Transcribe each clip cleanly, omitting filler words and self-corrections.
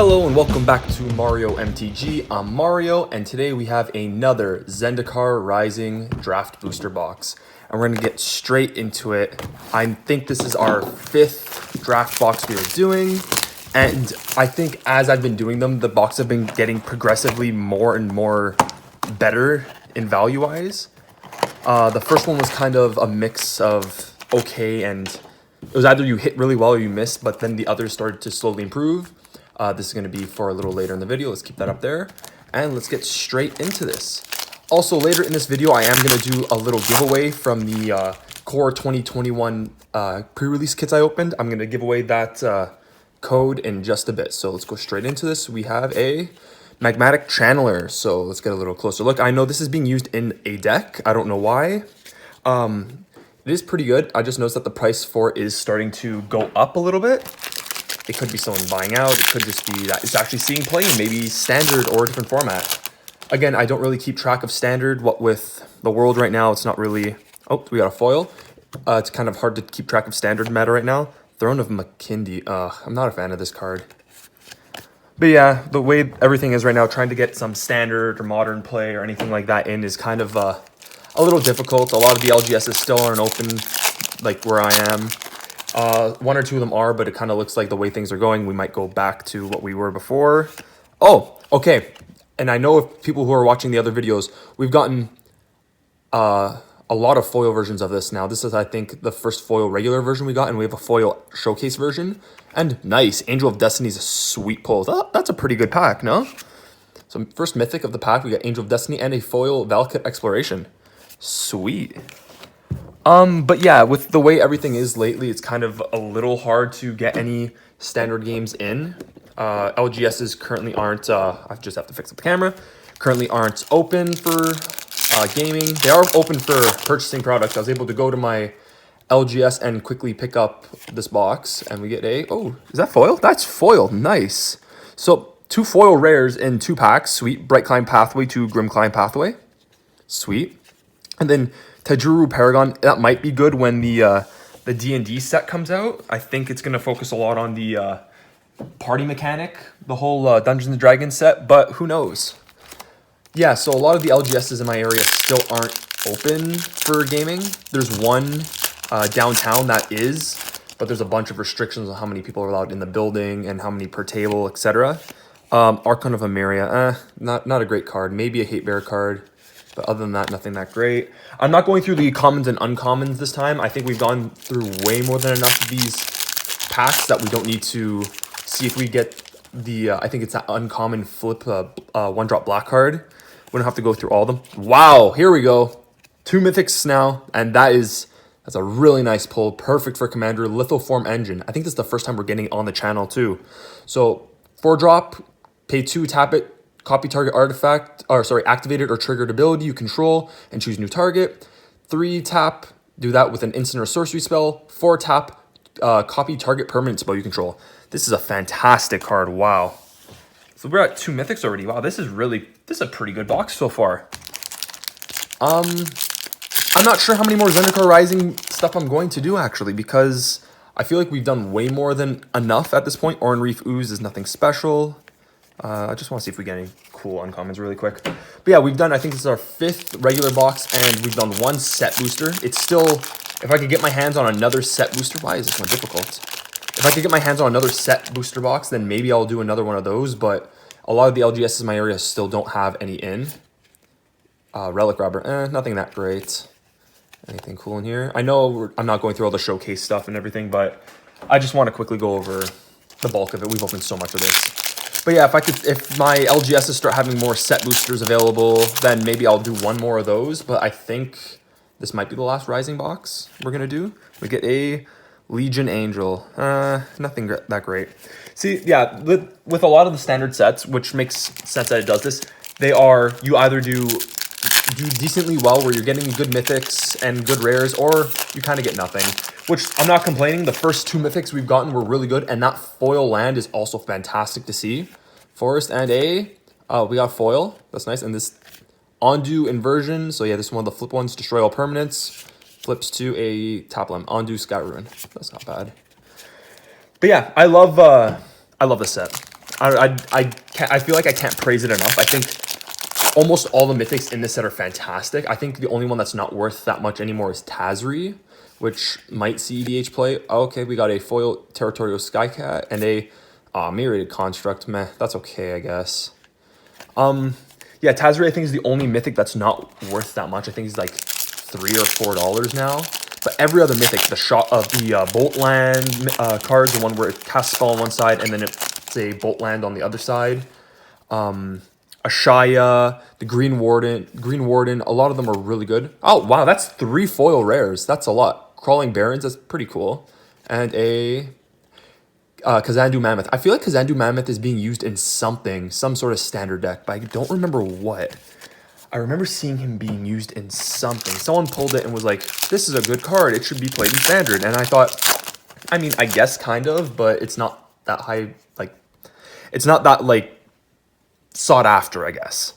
Hello and welcome back to Mario MTG. I'm Mario, and today we have another Zendikar Rising Draft Booster Box. And we're going to get straight into it. I think this is our 5th draft box we are doing. And I think as I've been doing them, the boxes have been getting progressively more and more better in value-wise. The first one was kind of a mix of okay, and it was either you hit really well or you missed, but then the others started to slowly improve. This is going to be for a little later in the video. Let's keep that up there. And let's get straight into this. Also, later in this video, I am going to do a little giveaway from the Core 2021 pre-release kits I opened. I'm going to give away that code in just a bit. So let's go straight into this. We have a Magmatic Channeler. So let's get a little closer look. I know this is being used in a deck. I don't know why. It is pretty good. I just noticed that the price for it is starting to go up a little bit. It could be someone buying out. It could just be that it's actually seeing play in maybe standard or a different format. Again, I don't really keep track of standard. What with the world right now, it's not really... Oh, we got a foil. It's kind of hard to keep track of standard meta right now. Throne of Makindi. I'm not a fan of this card. But yeah, the way everything is right now, trying to get some standard or modern play or anything like that in is kind of a little difficult. A lot of the LGSs still aren't open, like where I am. One or two of them are, but it kind of looks like the way things are going, we might go back to what we were before. Oh, okay. And I know if people who are watching the other videos, we've gotten a lot of foil versions of this now. This is, I think, the first foil regular version we got, and we have a foil showcase version. And nice, Angel of Destiny's a sweet pull. That's a pretty good pack, no? So first mythic of the pack, we got Angel of Destiny and a foil Valakut Exploration. Sweet. But yeah, with the way everything is lately, it's kind of a little hard to get any standard games in. LGSs currently aren't, I just have to fix up the camera, currently aren't open for gaming. They are open for purchasing products. I was able to go to my LGS and quickly pick up this box, and we get a, oh, is that foil? That's foil, nice. So 2 foil rares in 2 packs, sweet. Bright Climb Pathway to Grim Climb Pathway, sweet. And then Tajuru Paragon, that might be good when the D&D set comes out. I think it's going to focus a lot on the party mechanic, the whole Dungeons & Dragons set, but who knows? Yeah, so a lot of the LGSs in my area still aren't open for gaming. There's one downtown that is, but there's a bunch of restrictions on how many people are allowed in the building and how many per table, etc. Archon of Emeria, not a great card. Maybe a Hate Bear card. But other than that, nothing that great. I'm not going through the commons and uncommons this time. I think we've gone through way more than enough of these packs that we don't need to see if we get the, I think it's that uncommon flip 1-drop black card. We don't have to go through all of them. Wow, here we go. 2 mythics now, and that's a really nice pull. Perfect for Commander, Lithoform Engine. I think this is the first time we're getting it on the channel too. So 4-drop, pay 2, tap it. Copy target artifact, activated or triggered ability you control and choose new target. 3 tap, do that with an instant or sorcery spell. 4 tap, copy target permanent spell you control. This is a fantastic card, wow. So we're at 2 mythics already. Wow, this is a pretty good box so far. I'm not sure how many more Zendikar Rising stuff I'm going to do actually, because I feel like we've done way more than enough at this point. Oran Reef Ooze is nothing special. I just want to see if we get any cool uncommons really quick. But yeah, we've done, I think this is our 5th regular box, and we've done 1 set booster. It's still, if I could get my hands on another set booster, why is this one difficult? If I could get my hands on another set booster box, then maybe I'll do another one of those, but a lot of the LGSs in my area still don't have any in. Relic Robber, nothing that great. Anything cool in here? I know I'm not going through all the showcase stuff and everything, but I just want to quickly go over the bulk of it. We've opened so much of this. But yeah, if my LGSs start having more set boosters available, then maybe I'll do 1 more of those. But I think this might be the last Rising box we're going to do. We get a Legion Angel. Nothing that great. See, yeah, with a lot of the standard sets, which makes sense that it does this, you either do decently well where you're getting good mythics and good rares, or you kind of get nothing. Which, I'm not complaining, the first 2 mythics we've gotten were really good, and that foil land is also fantastic to see. Forest and we got foil, that's nice, and this Ondu Inversion, so yeah, this is one of the flip ones, destroy all permanents, flips to a tap limb, Ondu Sky Ruin, that's not bad. But yeah, I love this set. I feel like I can't praise it enough. I think almost all the mythics in this set are fantastic. I think the only one that's not worth that much anymore is Tazri, which might see EDH play. Okay, we got a foil Territorial Skycat and a Myriad Construct. Meh, that's okay, I guess. Yeah, Tazri I think is the only mythic that's not worth that much. I think he's like $3 or $4 now. But every other mythic, the shot of the Bolt Land card, the one where it casts spell on one side and then it's a Bolt Land on the other side. Ashaya, the Green Warden, a lot of them are really good. Oh, wow, that's 3 foil rares. That's a lot. Crawling Barons, that's pretty cool. And a Kazandu Mammoth. I feel like Kazandu Mammoth is being used in something, some sort of standard deck, but I don't remember what. I remember seeing him being used in something. Someone pulled it and was like, this is a good card. It should be played in standard. And I thought, I mean, I guess kind of, but it's not that high, like, it's not that, like, sought after, I guess.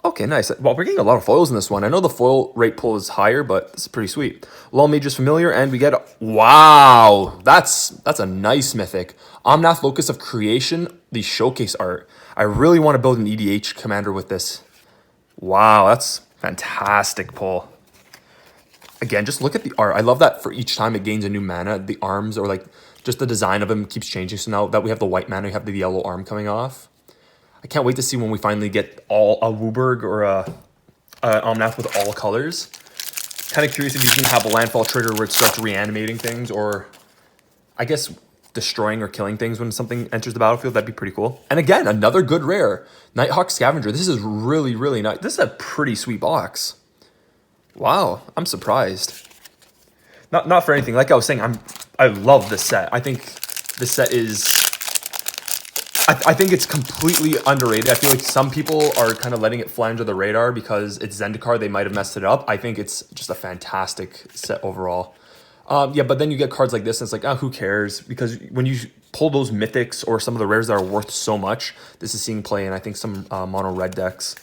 Okay, nice. Well, we're getting a lot of foils in this one. I know the foil rate pool is higher, but this is pretty sweet. Lull Mage is familiar, and we get... Wow! That's a nice mythic. Omnath, Locus of Creation, the showcase art. I really want to build an EDH commander with this. Wow, that's fantastic pull. Again, just look at the art. I love that for each time it gains a new mana, the arms, or like just the design of him keeps changing. So now that we have the white mana, we have the yellow arm coming off. I can't wait to see when we finally get all a Wooburg or a Omnath with all colors. Kind of curious if he's going to have a landfall trigger where it starts reanimating things, or I guess destroying or killing things when something enters the battlefield. That'd be pretty cool. And again, another good rare. Nighthawk Scavenger. This is really, really nice. This is a pretty sweet box. Wow, I'm surprised. Not for anything. Like I was saying, I love this set. I think this set is... I think it's completely underrated. I feel like some people are kind of letting it fly under the radar because it's Zendikar. They might have messed it up. I think it's just a fantastic set overall. Yeah, but then you get cards like this, and it's like, oh, who cares? Because when you pull those mythics or some of the rares that are worth so much, this is seeing play in, I think, some mono red decks.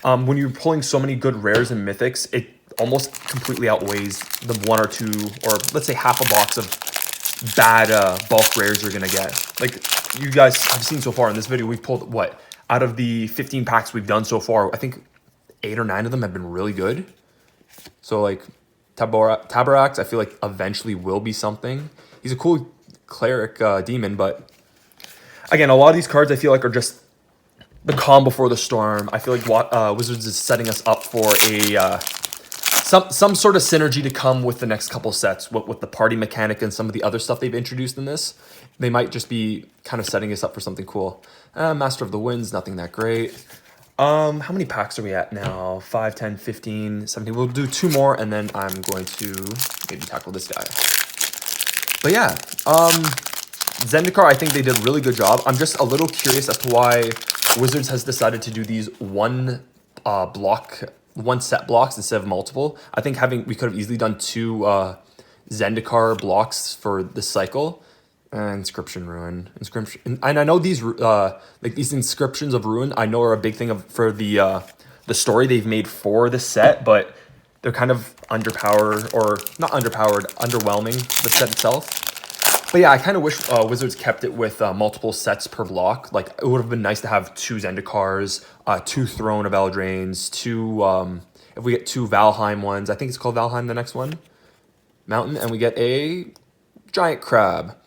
When you're pulling so many good rares and mythics, it almost completely outweighs the 1 or 2, or let's say half a box of bad bulk rares you're going to get. Like, you guys have seen so far in this video, we've pulled, what, out of the 15 packs we've done so far, I think 8 or 9 of them have been really good. So, like, Tabarax, I feel like eventually will be something. He's a cool cleric demon, but again, a lot of these cards I feel like are just the calm before the storm. I feel like Wizards is setting us up for a some sort of synergy to come with the next couple sets, with the party mechanic and some of the other stuff they've introduced in this. They might just be kind of setting us up for something cool. Master of the Winds, nothing that great. How many packs are we at now? 5, 10, 15, 17. We'll do 2 more, and then I'm going to maybe tackle this guy. But yeah, Zendikar, I think they did a really good job. I'm just a little curious as to why Wizards has decided to do these one set blocks instead of multiple. I think we could have easily done 2 Zendikar blocks for this cycle. Inscription Ruin. And I know these like these inscriptions of Ruin, I know are a big thing for the story they've made for the set, but they're kind of underpowered, or not underpowered, underwhelming, the set itself. But yeah, I kind of wish Wizards kept it with multiple sets per block. Like, it would have been nice to have 2 Zendikars, 2 Throne of Eldraines, 2, if we get 2 Valheim ones, I think it's called Valheim, the next one, Mountain, and we get a Giant Crab.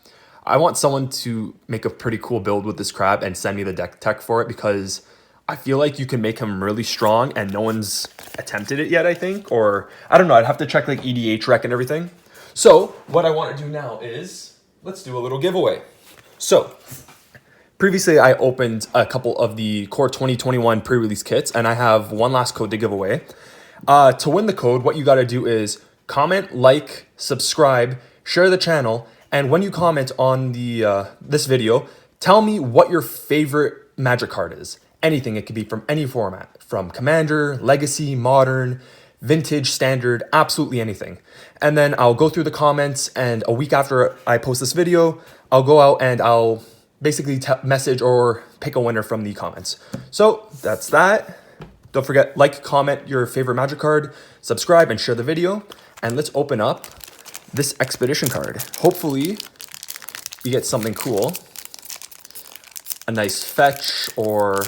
I want someone to make a pretty cool build with this crab and send me the deck tech for it, because I feel like you can make him really strong and no one's attempted it yet, I think. Or, I don't know, I'd have to check like EDH rec and everything. So, what I want to do now is, let's do a little giveaway. So, previously I opened a couple of the Core 2021 pre-release kits, and I have one last code to give away. To win the code, what you got to do is comment, like, subscribe, share the channel, and when you comment on the this video, tell me what your favorite Magic card is. Anything, it could be from any format, from Commander, Legacy, Modern, Vintage, Standard, absolutely anything. And then I'll go through the comments, and a week after I post this video, I'll go out and I'll basically message or pick a winner from the comments. So that's that. Don't forget, like, comment your favorite Magic card, subscribe, and share the video. And let's open up this Expedition card. Hopefully, you get something cool. a nice fetch, or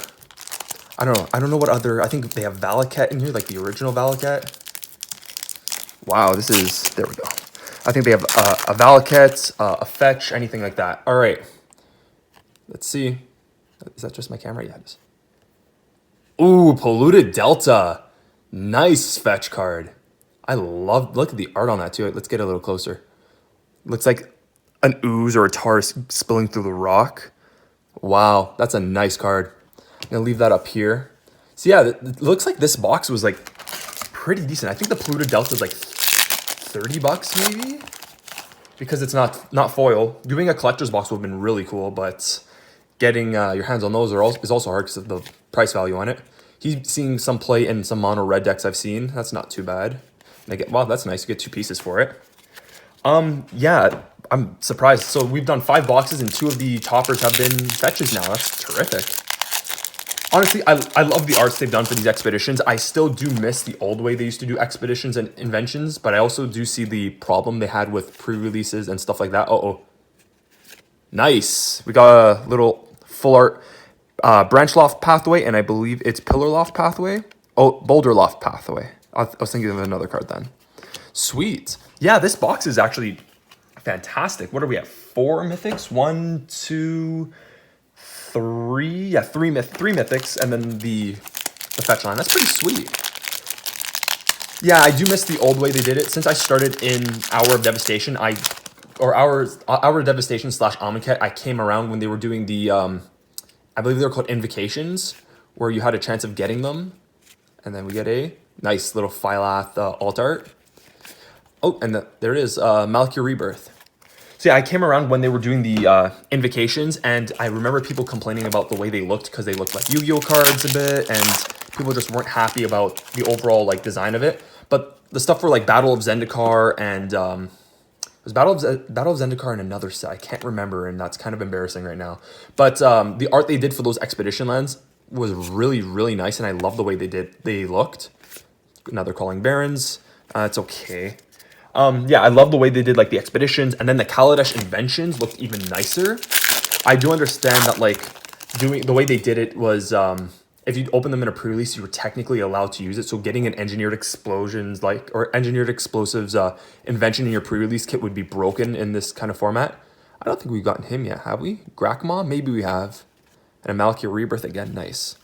I don't know. I don't know what other. I think they have Valaket in here, like the original Valaket. Wow, this is, there we go. I think they have a Valaket, a fetch, anything like that. All right, let's see. Is that just my camera? Yeah, it is. Ooh, Polluted Delta. Nice fetch card. I love, look at the art on that too. Let's get a little closer. Looks like an ooze or a tar spilling through the rock. Wow, that's a nice card. I'm gonna leave that up here. So yeah, it looks like this box was like pretty decent. I think the Polluted Delta is like 30 bucks maybe, because it's not foil. Doing a collector's box would have been really cool, but getting your hands on those is also hard because of the price value on it. He's seeing some play in some mono red decks I've seen. That's not too bad. And I get, wow, that's nice. You get 2 pieces for it. Yeah, I'm surprised. So we've done 5 boxes and 2 of the toppers have been fetches now. That's terrific. Honestly, I love the arts they've done for these expeditions. I still do miss the old way they used to do expeditions and inventions, but I also do see the problem they had with pre-releases and stuff like that. Uh-oh. Nice. We got a little full art branch loft pathway, and I believe it's pillar loft pathway. Oh, boulder loft pathway. I was thinking of another card then. Sweet. Yeah, this box is actually fantastic. What are we at? 4 mythics? 1, 2, 3. Yeah, 3 mythics, and then the fetch line. That's pretty sweet. Yeah, I do miss the old way they did it. Since I started in Hour of Devastation, Hour of Devastation / Amonkhet, I came around when they were doing the I believe they were called Invocations, where you had a chance of getting them. And then we get a nice little Phylath alt art. Oh, and there it is, Malkia Rebirth. So yeah, I came around when they were doing the Invocations, and I remember people complaining about the way they looked because they looked like Yu-Gi-Oh cards a bit, and people just weren't happy about the overall like design of it. But the stuff for like Battle of Zendikar and it was Battle of Zendikar and another set. I can't remember, and that's kind of embarrassing right now. But the art they did for those expedition lands was really, really nice, and I love the way they looked. Another Calling Barons. It's okay. Yeah, I love the way they did like the expeditions, and then the Kaladesh inventions looked even nicer. I do understand that like doing the way they did it was if you open them in a pre-release, you were technically allowed to use it. So getting an engineered explosions or engineered explosives invention in your pre-release kit would be broken in this kind of format. I don't think we've gotten him yet, have we? Grakma? Maybe we have. And a Malkia Rebirth again, nice.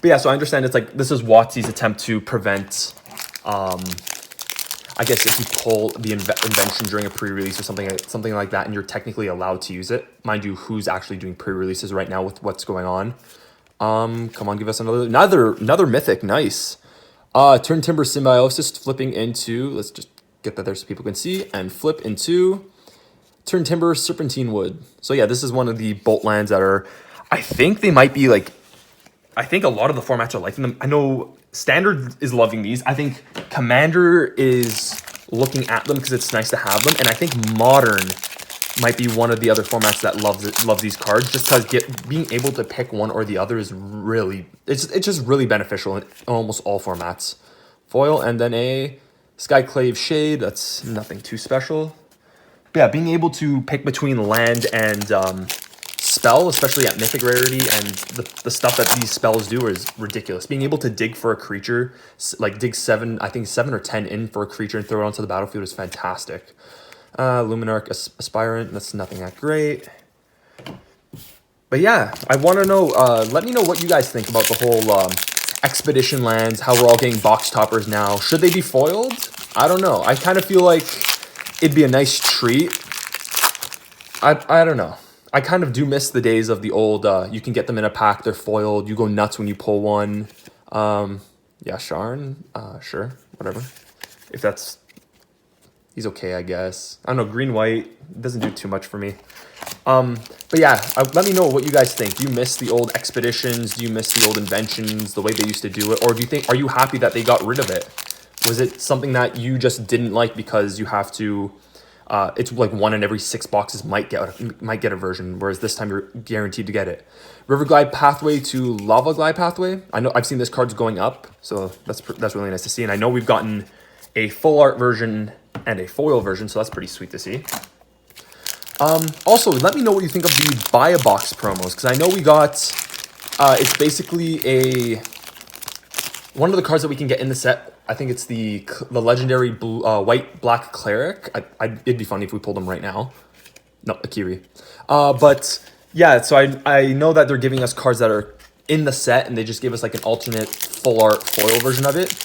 But yeah, so I understand it's like this is WotC's attempt to prevent I guess if you pull the invention during a pre-release or something like that, and you're technically allowed to use it. Mind you, who's actually doing pre-releases right now with what's going on? Come on, give us another mythic. Nice. Turn Timber Symbiosis flipping into, let's just get that there so people can see, and flip into Turn Timber Serpentine Wood. So yeah, this is one of the bolt lands that are, I think they might be like, I think a lot of the formats are liking them. I know Standard is loving these. I think Commander is looking at them because it's nice to have them. And I think Modern might be one of the other formats that love these cards, just because being able to pick one or the other is really, it's just really beneficial in almost all formats. Foil, and then a Skyclave Shade. That's nothing too special. But yeah, being able to pick between land and spell, especially at mythic rarity, and the stuff that these spells do is ridiculous. Being able to dig for a creature, like dig 7 or 10 in for a creature and throw it onto the battlefield is fantastic. Luminarch Aspirant, that's nothing that great. But yeah, I want to know, let me know what you guys think about the whole expedition lands, how we're all getting box toppers now. Should they be foiled? I don't know. I kind of feel like it'd be a nice treat. I don't know. I kind of do miss the days of the old, you can get them in a pack, they're foiled, you go nuts when you pull one. Yeah, Sharn, sure, whatever. If that's, he's okay, I guess. I don't know, green-white, doesn't do too much for me. But yeah, let me know what you guys think. Do you miss the old expeditions? Do you miss the old inventions, the way they used to do it? Or do you think, are you happy that they got rid of it? Was it something that you just didn't like because you have to, it's like 1 in every 6 boxes might get a version, whereas this time you're guaranteed to get it. River Glide Pathway to Lava Glide Pathway. I know I've seen this card's going up, so that's really nice to see. And I know we've gotten a full art version and a foil version, so that's pretty sweet to see. Also, let me know what you think of the buy a box promos, because I know we got, it's basically one of the cards that we can get in the set. I think it's the legendary blue, white black cleric. It'd be funny if we pulled them right now. No, Akiri. But yeah, so I know that they're giving us cards that are in the set, and they just give us like an alternate full art foil version of it.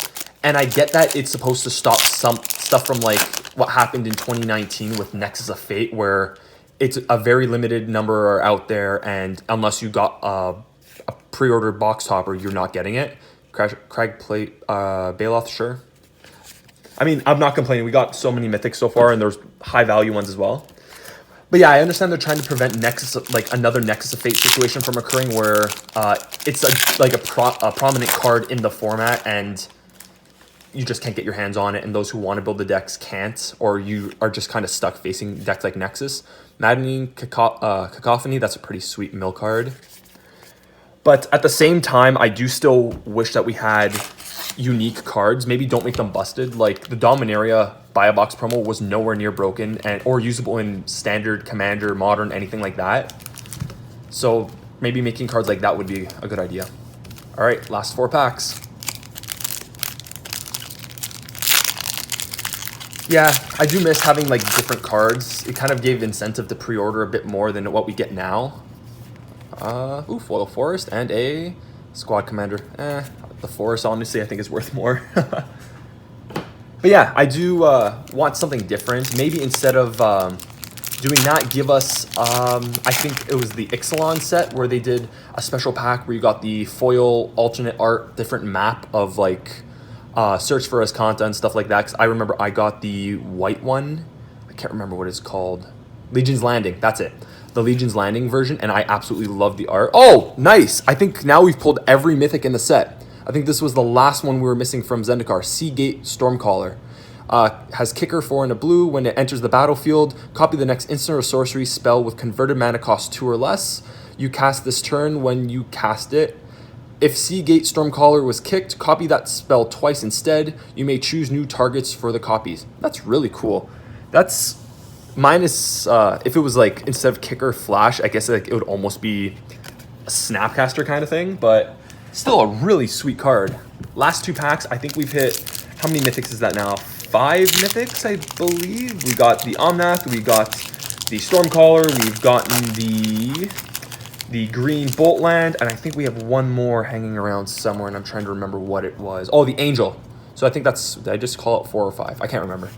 And I get that it's supposed to stop some stuff from like what happened in 2019 with Nexus of Fate, where it's a very limited number are out there, and unless you got a pre-order box topper, you're not getting it. Craig Plate, Bailoff, sure. I mean, I'm not complaining. We got so many mythics so far, and there's high value ones as well. But yeah, I understand they're trying to prevent Nexus, like another Nexus of Fate situation from occurring, where it's a prominent card in the format, and you just can't get your hands on it, and those who want to build the decks can't, or you are just kind of stuck facing decks like Nexus. Maddening Cacophony, that's a pretty sweet mill card. But at the same time, I do still wish that we had unique cards. Maybe don't make them busted. Like the Dominaria buy a box promo was nowhere near broken or usable in standard, commander, modern, anything like that. So maybe making cards like that would be a good idea. All right, last 4 packs. Yeah, I do miss having like different cards. It kind of gave incentive to pre-order a bit more than what we get now. Foil Forest and a Squad Commander. The Forest, honestly, I think is worth more. But yeah, I do want something different. Maybe instead of doing that, give us, I think it was the Ixalan set where they did a special pack where you got the foil alternate art, different map of like search for Escanta and stuff like that. Because I remember I got the white one. I can't remember what it's called. Legion's Landing, that's it. The Legion's Landing version, and I absolutely love the art. Oh, nice! I think now we've pulled every mythic in the set. I think this was the last one we were missing from Zendikar. Seagate Stormcaller. Has kicker 4 and a blue. When it enters the battlefield, copy the next instant or sorcery spell with converted mana cost 2 or less. You cast this turn when you cast it. If Seagate Stormcaller was kicked, copy that spell twice instead. You may choose new targets for the copies. That's really cool. That's minus, if it was like, instead of kicker, flash, I guess like it would almost be a Snapcaster kind of thing, but still a really sweet card. Last 2 packs, I think we've hit, how many mythics is that now? 5 mythics, I believe. We got the Omnath, we got the Stormcaller, we've gotten the green Boltland, and I think we have one more hanging around somewhere, and I'm trying to remember what it was. Oh, the Angel. So I think that's, did I just call it 4 or 5? I can't remember.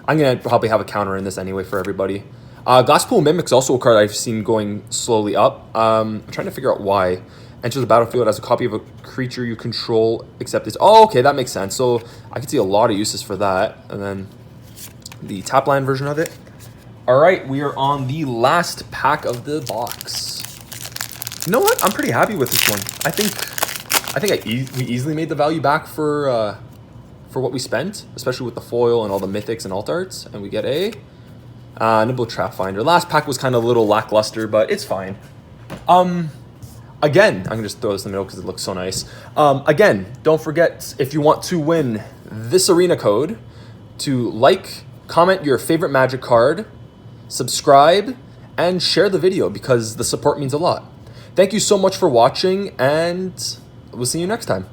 I'm going to probably have a counter in this anyway for everybody. Glasspool Mimic's also a card I've seen going slowly up. I'm trying to figure out why. Enters the battlefield as a copy of a creature you control, except it's... Oh, okay, that makes sense. So I can see a lot of uses for that. And then the Tapland version of it. All right, we are on the last pack of the box. You know what? I'm pretty happy with this one. I think we easily made the value back for what we spent, especially with the foil and all the mythics and alt arts. And we get a Nimble Trap Finder. Last pack was kind of a little lackluster, but it's fine. Again, I'm gonna just throw this in the middle because it looks so nice. Again, don't forget, if you want to win this arena code, to like, comment your favorite Magic card, subscribe, and share the video because the support means a lot. Thank you so much for watching, and we'll see you next time.